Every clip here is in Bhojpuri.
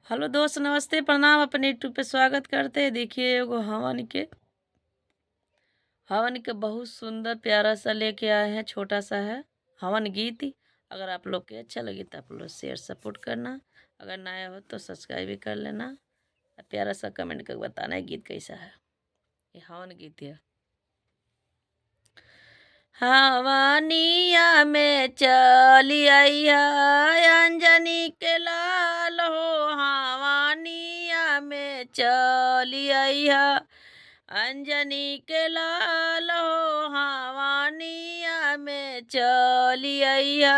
हेलो दोस्त, नमस्ते, प्रणाम। अपने यूट्यूब पे स्वागत करते हैं। देखिए एगो हवन के बहुत सुंदर प्यारा सा लेके आए हैं। छोटा सा है हवन गीत। अगर आप लोग के अच्छा लगे तो आप लोग शेयर सपोर्ट करना। अगर नया हो तो सब्सक्राइब भी कर लेना। प्यारा सा कमेंट करके बताना है गीत कैसा है। ये हवन गीत है। हवानिया में चली आइया अंजनी के लाल हो। हवानिया में चली आइया अंजनी के लाल हो। हवानिया में चली आइया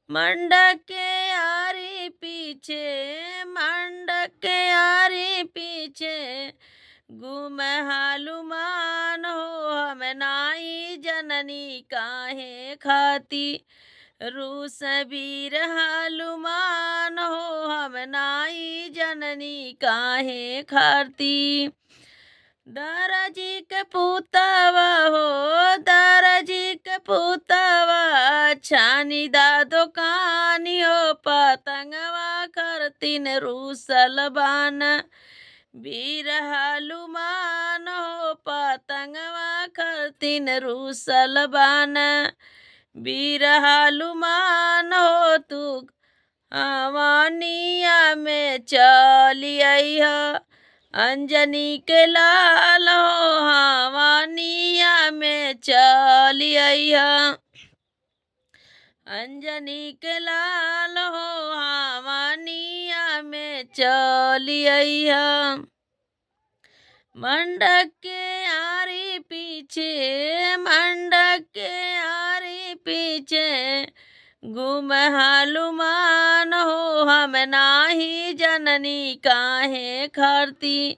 मंडक के आरी पीछे, मंडक के आरी पीछे गुम हालुमान हो। हम नाई जननी काहे खाती रूस वीर हालुमान हो। हम नाई जननी काहे खाती दाराजी के पुतवा हो। दाराजी के पुतवा छानी दा दुकानी हो। पतंगवा करतीन रूसल बान वीर हलुमान हो। पतंगवा करतीन रूसल बान वीर हलुमान हो। तू हवानिया में चली आइया अंजनी के लाल हो। हवानिया में चली आइया अंजनी के लाल हो। हवानिया में चली आइया मंडक के आरी पीछे, मंडक के आरी पीछे गुम हालुमान हो। हम नाही जननी काहे खरती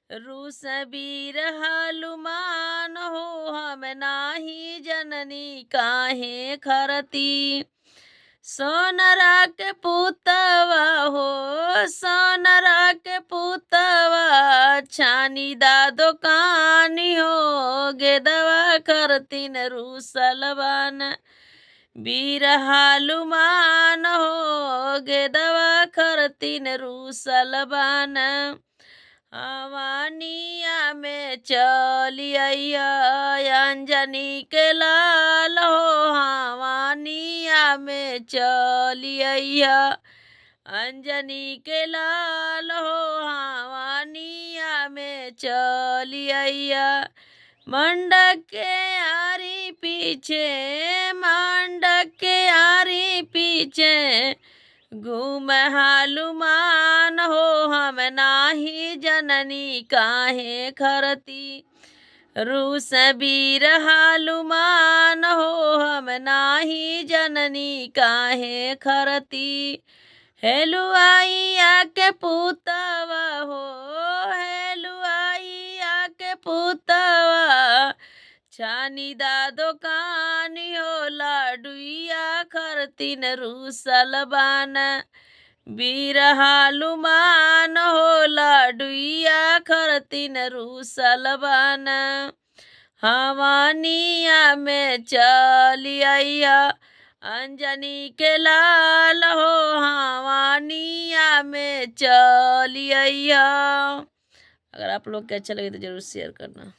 रूस वीर हालुमान हो। हम नाही जननी काहे खरती सोनरा के पुतवा हो। सोनरा के पुतवा छानी दा दुकानी हो। गेदवा करतीन रूसलबान वीर हालुमान हो। गेदवा करतीन रूसलबान हवानिया में चली आइया अंजनी के लाल हो। हवानिया में चली आइया अंजनी के लाल हो। हवानिया में चली आइया मंडक के आरी पीछे, मंडक के आरी पीछे घूम हालुमान हो। हम नाही जननी काहे खरती रूस वीर हालुमान हो। हम नाही जननी काहे खरती हेलुआइया के पुतवा हो। हेलुआइया के पुतवा छानी दा दुकानी हो। लाडुइया करतीन रूसलबान वीर हालुमान हो। लाडुइया करतीन रूसलबान हवानिया में चली आइया अंजनी के लाल हो। हवानिया में चली आइया। अगर आप लोग के अच्छा लगे तो जरूर शेयर करना।